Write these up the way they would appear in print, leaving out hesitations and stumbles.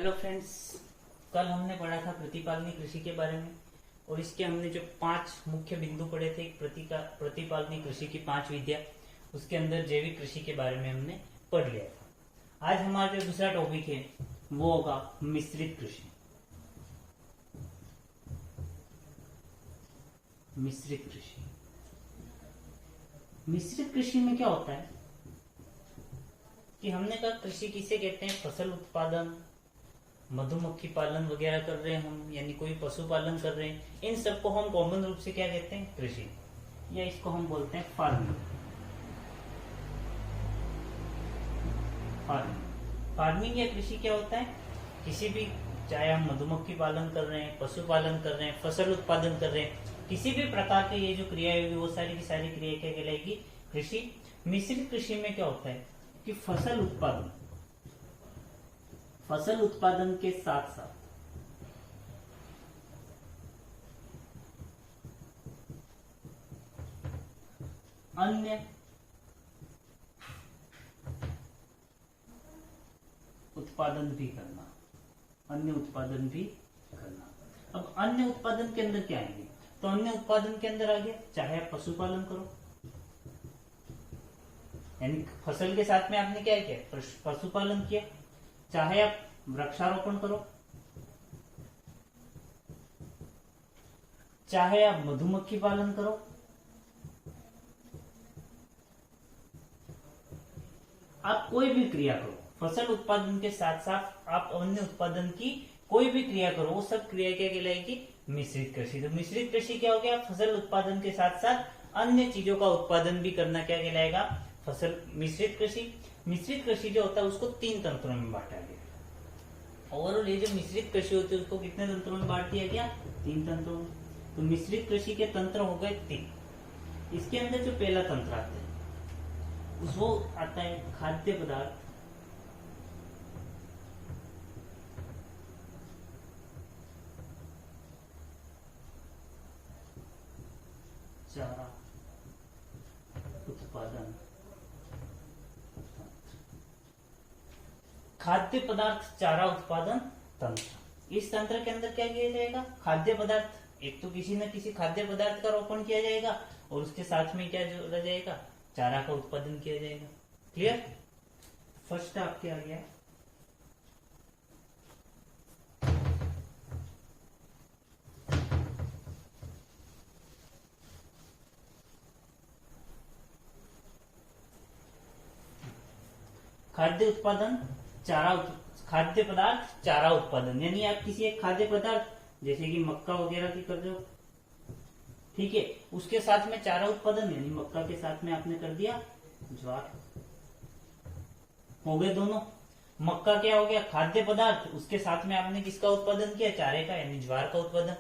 Hello friends, कल हमने पढ़ा था प्रतिपालनी कृषि के बारे में और इसके हमने जो 5 मुख्य बिंदु पढ़े थे। प्रतिपालनी कृषि की 5 विधियां, उसके अंदर जैविक कृषि के बारे में हमने पढ़ लिया था। आज हमारा जो दूसरा टॉपिक है वो होगा मिश्रित कृषि। मिश्रित कृषि मिश्रित कृषि में क्या होता है कि हमने कहा कृषि किसे कहते हैं? फसल उत्पादन, मधुमक्खी पालन वगैरह कर रहे हैं हम, यानी कोई पशुपालन कर रहे हैं, इन सबको हम कॉमन रूप से क्या कहते हैं? कृषि, या इसको हम बोलते हैं फार्मिंग। फार्मिंग या कृषि क्या होता है? किसी भी, चाहे हम मधुमक्खी पालन कर रहे हैं, पशुपालन कर रहे हैं, फसल उत्पादन कर रहे हैं, किसी भी प्रकार के ये जो क्रिया होगी वो सारी की सारी क्रिया क्या कहलाएगी? कृषि। मिश्रित कृषि में क्या होता है कि फसल उत्पादन के साथ साथ अन्य उत्पादन भी करना। अब अन्य उत्पादन के अंदर क्या आएंगे? तो अन्य उत्पादन के अंदर आ गया, चाहे आप पशुपालन करो, यानी फसल के साथ में आपने क्या किया? पशुपालन किया। चाहे आप वृक्षारोपण करो, चाहे आप मधुमक्खी पालन करो, आप कोई भी क्रिया करो, फसल उत्पादन के साथ साथ आप अन्य उत्पादन की कोई भी क्रिया करो, वो सब क्रिया क्या कहलाएगी? मिश्रित कृषि। तो मिश्रित कृषि क्या हो गया? फसल उत्पादन के साथ साथ अन्य चीजों का उत्पादन भी करना क्या कहलाएगा? फसल मिश्रित कृषि। मिश्रित कृषि जो होता है उसको 3 तंत्रों में बांटा गया। ओवरऑल ये जो मिश्रित कृषि होती है उसको कितने तंत्रों में बांट दिया गया? 3 तंत्रों में। तो मिश्रित कृषि के तंत्र हो गए 3। इसके अंदर जो पहला तंत्र आता है वो आता है खाद्य पदार्थ, चारा उत्पादन। खाद्य पदार्थ चारा उत्पादन तंत्र। इस तंत्र के अंदर क्या किया जाएगा? खाद्य पदार्थ, एक तो किसी न किसी खाद्य पदार्थ का रोपण किया जाएगा और उसके साथ में क्या जोड़ा जाएगा? चारा का उत्पादन किया जाएगा। क्लियर? फर्स्ट आपके आ गया खाद्य उत्पादन, खाद्य पदार्थ चारा उत्पादन। यानी आप किसी एक खाद्य पदार्थ जैसे कि मक्का वगैरह की कर रहे हो, ठीक है, उसके साथ में चारा उत्पादन, यानी मक्का के साथ में आपने कर दिया ज्वार, हो गए दोनों। मक्का क्या हो गया? खाद्य पदार्थ, उसके साथ में आपने किसका उत्पादन किया? चारे का, यानी ज्वार का उत्पादन।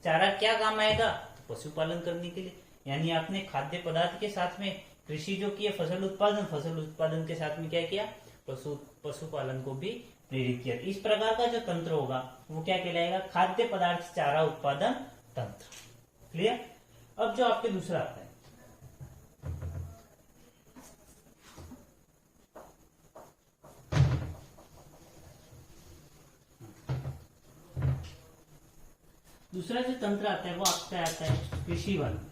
चारा क्या काम आएगा? तो पशुपालन करने के लिए, यानी आपने खाद्य पदार्थ के साथ में कृषि जो की फसल उत्पादन के साथ में क्या किया? पशुपालन को भी प्रेरित किया। इस प्रकार का जो तंत्र होगा वो क्या कहलाएगा? खाद्य पदार्थ चारा उत्पादन तंत्र। क्लियर? अब जो आपके दूसरा आता है दूसरा जो तंत्र आता है वो आपका आता है कृषि वानिकी।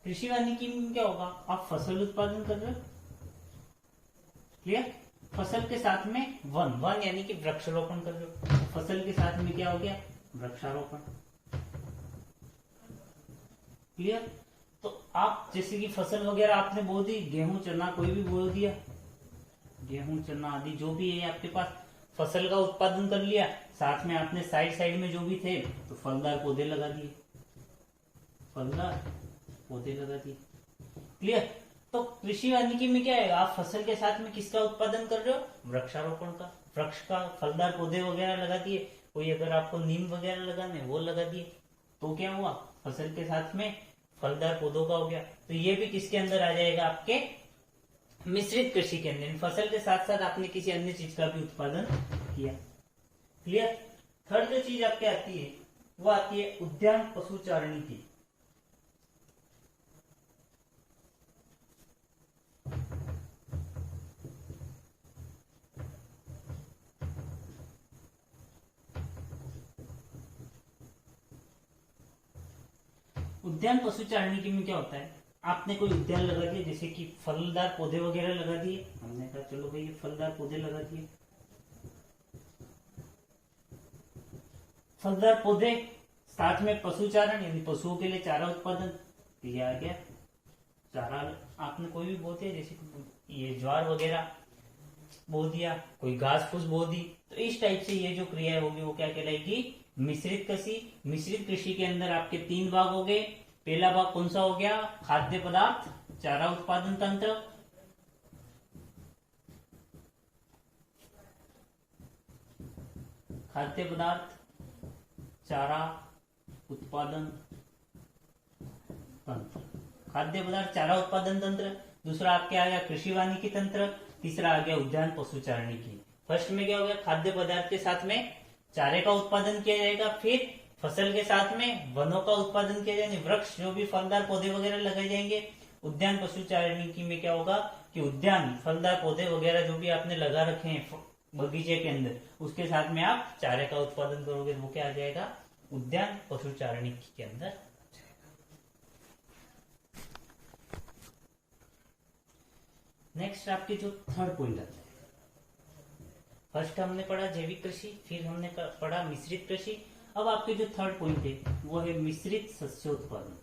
कृषि वानिकी में क्या होगा? आप फसल उत्पादन कर रहे हो, क्लियर? फसल के साथ में वन यानी कि वृक्षारोपण कर रहे हो। फसल के साथ में क्या हो गया? वृक्षारोपण। क्लियर? तो आप जैसे कि फसल वगैरह आपने बो दी, गेहूं चना कोई भी बो दिया, गेहूं चना आदि जो भी है आपके पास, फसल का उत्पादन कर लिया, साथ में आपने साइड में जो भी थे तो फलदार पौधे लगा दिए। क्लियर? तो कृषि वानिकी में क्या है? आप फसल के साथ में किसका उत्पादन कर रहे हो? वृक्षारोपण का, वृक्ष का, फलदार पौधे वगैरह लगा दिए। कोई अगर आपको नीम वगैरह लगाने वो लगा दिए, तो क्या हुआ? फसल के साथ में फलदार पौधों का हो गया। तो ये भी किसके अंदर आ जाएगा? आपके मिश्रित कृषि के अंदर। फसल के साथ साथ आपने किसी अन्य चीज का भी उत्पादन किया। क्लियर? थर्ड जो चीज आपके आती है वो आती है उद्यान पशुचारणी की। उद्यान पशुचारणिकी में क्या होता है, आपने कोई उद्यान लगा दिया, जैसे कि फलदार पौधे वगैरह लगा दिए, हमने कहा चलो भाई ये फलदार पौधे लगा दिए, फलदार पौधे, साथ में पशुचारण यानी पशुओं के लिए चारा उत्पादन, ये आ गया चारा। आपने कोई भी बो दिया, जैसे ये ज्वार वगैरह बो दिया, कोई घास फूस बो दी, तो इस टाइप से ये जो क्रिया होगी वो क्या कहलाएगी, मिश्रित कृषि। मिश्रित कृषि के अंदर आपके 3 भाग हो गए। पहला भाग कौन सा हो गया, खाद्य पदार्थ चारा उत्पादन तंत्र, खाद्य पदार्थ चारा उत्पादन तंत्र, खाद्य पदार्थ चारा उत्पादन तंत्र। दूसरा आपके आ गया कृषि वानिकी तंत्र, तीसरा आ गया उद्यान पशुचारणिकी। फर्स्ट में क्या हो गया, खाद्य पदार्थ के साथ में चारे का उत्पादन किया जाएगा, फिर फसल के साथ में वनों का उत्पादन किया जाएगा, वृक्ष जो भी फलदार पौधे वगैरह लगाए जाएंगे। उद्यान पशुचारणिकी में क्या होगा कि उद्यान फलदार पौधे वगैरह जो भी आपने लगा रखे हैं बगीचे के अंदर, उसके साथ में आप चारे का उत्पादन करोगे, वो क्या आ जाएगा, उद्यान पशुचारणिकी के अंदर। नेक्स्ट आपके जो थर्ड पॉइंट आता है, फर्स्ट हमने पढ़ा जैविक कृषि, फिर हमने पढ़ा मिश्रित कृषि। अब आपके जो थर्ड पॉइंट है वो है मिश्रित शस्योत्पादन।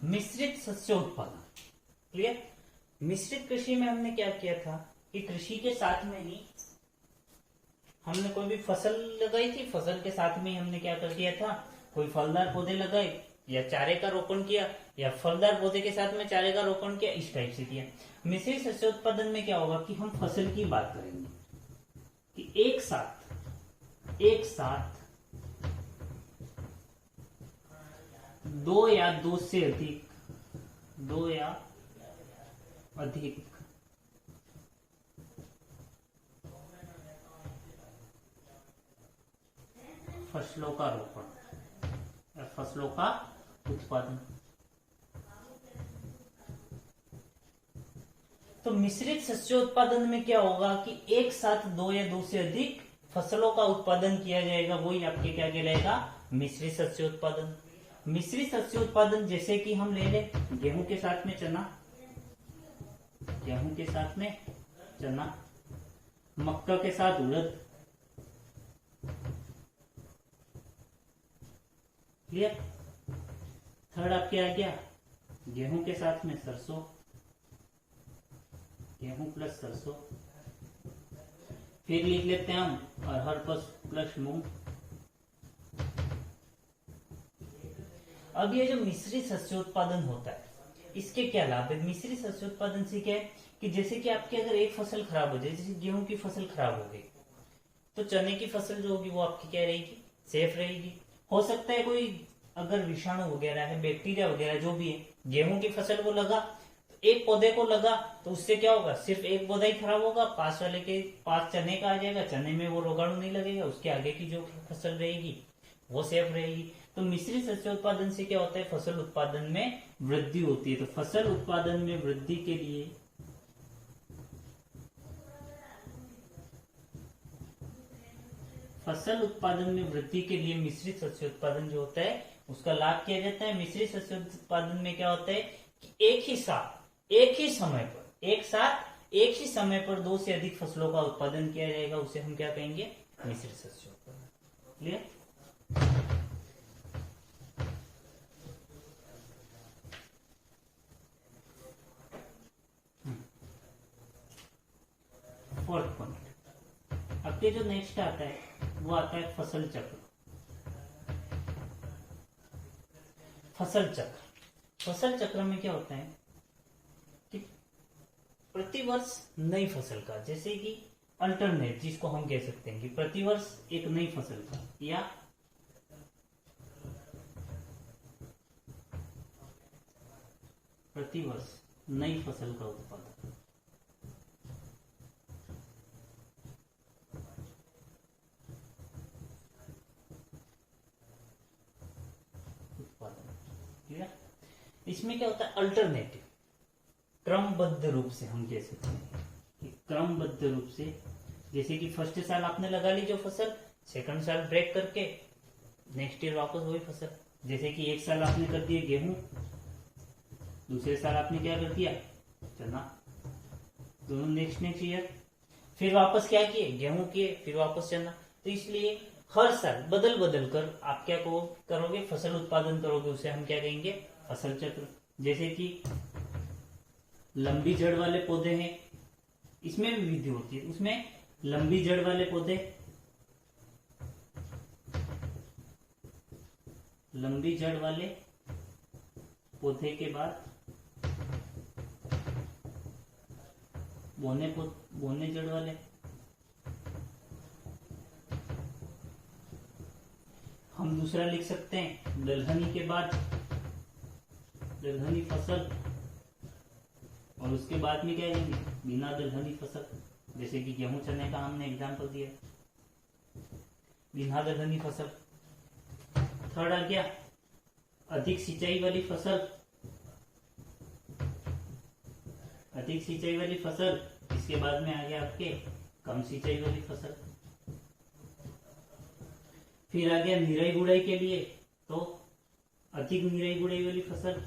मिश्रित शस्योत्पादन, क्लियर। मिश्रित कृषि में हमने क्या किया था कि कृषि के साथ में ही हमने कोई भी फसल लगाई थी, फसल के साथ में हमने क्या कर दिया था, कोई फलदार पौधे लगाए या चारे का रोपण किया, या फलदार पौधे के साथ में चारे का रोपण किया, इस टाइप से किया। मिश्रित शस्योत्पादन में क्या होगा कि हम फसल की बात करेंगे कि एक साथ 2 या 2 से अधिक फसलों का रोपण या फसलों का उत्पादन। तो मिश्रित शस्योत्पादन में क्या होगा कि एक साथ 2 या 2 से अधिक फसलों का उत्पादन किया जाएगा, वही आपके क्या कहलाएगा, मिश्रित शस्योत्पादन। मिश्रित शस्योत्पादन जैसे कि हम ले ले गेहूं के साथ में चना, गेहूं के साथ में चना, मक्का के साथ उड़द, क्लियर। थर्ड आपके आ गया गेहूं के साथ में सरसों, गेहूं प्लस सरसों, फिर लिख लेते हैं हम अरहर प्लस मूंग। अब ये जो मिश्रित शस्योत्पादन होता है इसके क्या लाभ है, मिश्रित शस्योत्पादन से क्या है कि जैसे कि आपकी अगर एक फसल खराब हो जाए, जैसे गेहूं की फसल खराब हो गई, तो चने की फसल जो होगी वो आपकी क्या रहेगी, सेफ रहेगी। हो सकता है कोई अगर विषाणु वगैरह है, बैक्टीरिया वगैरह जो भी है, गेहूं की फसल को लगा, तो एक पौधे को लगा, तो उससे क्या होगा, सिर्फ एक पौधा ही खराब होगा, पास वाले के पास चने का आ जाएगा, चने में वो रोगाणु नहीं लगेगा, उसके आगे की जो फसल रहेगी वो सेफ रहेगी। तो मिश्रित शस्योत्पादन से क्या होता है, फसल उत्पादन में वृद्धि होती है। तो फसल उत्पादन में वृद्धि के लिए मिश्रित शस्योत्पादन जो होता है उसका लाभ किया जाता है। मिश्रित शस्योत्पादन में क्या होता है कि एक ही समय पर 2 से अधिक फसलों का उत्पादन किया जाएगा, उसे हम क्या कहेंगे, मिश्रित शस्योत्पादन। क्लियर। फोर्थ पॉइंट, अब ये जो नेक्स्ट आता है वो आता है फसल चक्र। फसल चक्र में क्या होता है कि प्रतिवर्ष नई फसल का, जैसे कि अल्टरनेट जिसको हम कह सकते हैं कि प्रतिवर्ष एक नई फसल का, या प्रतिवर्ष नई फसल का उत्पादन। इसमें क्या होता है, अल्टरनेटिव, क्रमबद्ध रूप से हम कह सकते हैं कि क्रमबद्ध रूप से, जैसे कि फर्स्ट साल आपने लगा ली जो फसल, सेकंड साल ब्रेक करके नेक्स्ट ईयर वापस वही फसल। जैसे कि एक साल आपने कर दिया गेहूं, दूसरे साल आपने क्या कर दिया, चना, दोनों नेक्स्ट ईयर, फिर वापस क्या किए, गेहूं किए, फिर वापस चना। तो इसलिए हर साल बदल बदल कर आप क्या करोगे, फसल उत्पादन करोगे, उसे हम क्या कहेंगे, फसल चक्र। जैसे कि लंबी जड़ वाले पौधे हैं, इसमें भी विधि होती है, उसमें लंबी जड़ वाले पौधे, लंबी जड़ वाले पौधे के बाद बोने जड़ वाले, हम दूसरा लिख सकते हैं दलहनी के बाद दलहनी फसल, और उसके बाद में क्या लेंगे, बिना दलहनी फसल। जैसे कि गेहूं चने का हमने एग्जांपल दिया, बिना दलहनी फसल। थर्ड आ गया अधिक सिंचाई वाली फसल, अधिक सिंचाई वाली फसल। इसके बाद में आ गया आपके कम सिंचाई वाली फसल। फिर आ गया निराई गुड़ाई के लिए, तो अधिक निराई गुड़ाई वाली फसल।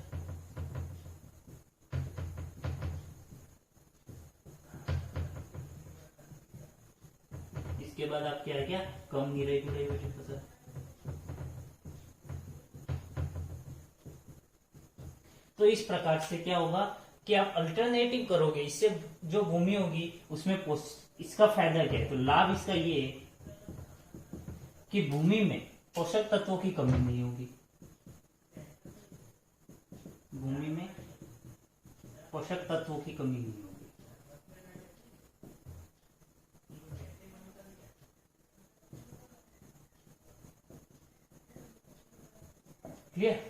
इसके बाद आपके आ गया कम निराई गुड़ाई वाली फसल। तो इस प्रकार से क्या होगा कि आप अल्टरनेटिव करोगे, इससे जो भूमि होगी उसमें इसका फायदा क्या है, तो लाभ इसका ये है कि भूमि में पोषक तत्वों की कमी नहीं होगी, भूमि में पोषक तत्वों की कमी नहीं होगी। क्लियर?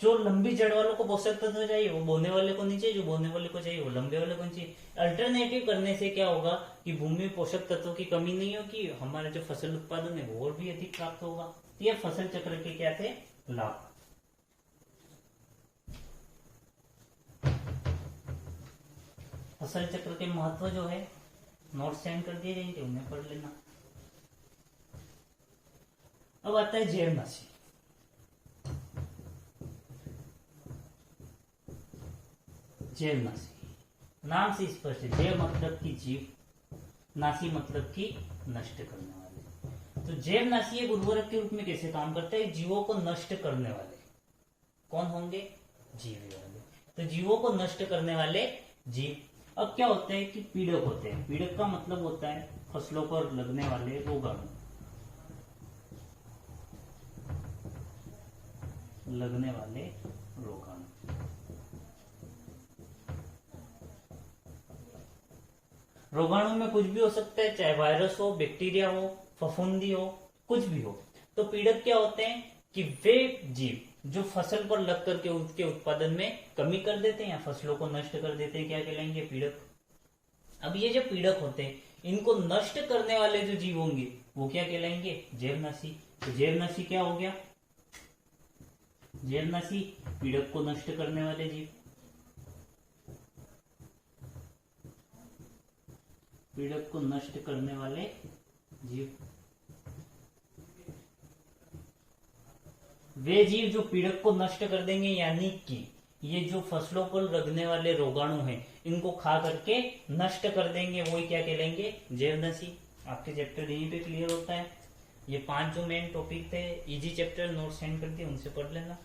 जो लंबी जड़ वालों को पोषक तत्व चाहिए वो बोने वाले को नहीं चाहिए, जो बोने वाले को चाहिए वो लंबे वाले को नहीं चाहिए। अल्टरनेटिव करने से क्या होगा कि भूमि में पोषक तत्वों की कमी नहीं होगी, हमारा जो फसल उत्पादन है वो और भी अधिक प्राप्त होगा। तो ये फसल चक्र के क्या थे, लाभ। फसल चक्र के महत्व जो है नोट सेंड कर दिए जाएंगे, उन्हें पढ़ लेना। अब आता है जैवनाशी। जैवनाशी नाम से स्पष्ट है, जैव मतलब की जीव, नाशी मतलब की नष्ट करने वाले। तो जैवनाशी एक उर्वरक के रूप में कैसे काम करता है, जीवों को नष्ट करने वाले कौन होंगे, जीव होंगे। तो जीवों को नष्ट करने वाले जीव। अब क्या होता है कि पीड़क होते हैं, पीड़क का मतलब होता है फसलों पर लगने वाले रोगाणु, लगने वाले रोगाणु। रोगाणु में कुछ भी हो सकता है, चाहे वायरस हो, बैक्टीरिया हो, फफूंदी हो, कुछ भी हो। तो पीड़क क्या होते हैं कि वे जीव जो फसल पर लग करके उसके उत्पादन में कमी कर देते हैं या फसलों को नष्ट कर देते हैं, क्या कहलाएंगे, पीड़क। अब ये जो पीड़क होते हैं इनको नष्ट करने वाले जो जीव होंगे वो क्या कहलाएंगे, जैवनाशी। तो जैवनाशी क्या हो गया, जैवनाशी पीड़क को नष्ट करने वाले जीव, पीड़क को नष्ट करने वाले जीव। वे जीव जो पीड़क को नष्ट कर देंगे, यानी कि ये जो फसलों पर लगने वाले रोगाणु हैं इनको खा करके नष्ट कर देंगे, वही क्या कहलाएंगे, जैवनाशी। आपके चैप्टर यहीं पे क्लियर होता है। ये 5 जो मेन टॉपिक थे, इजी चैप्टर, नोट सेंड कर दिए, उनसे पढ़ लेना।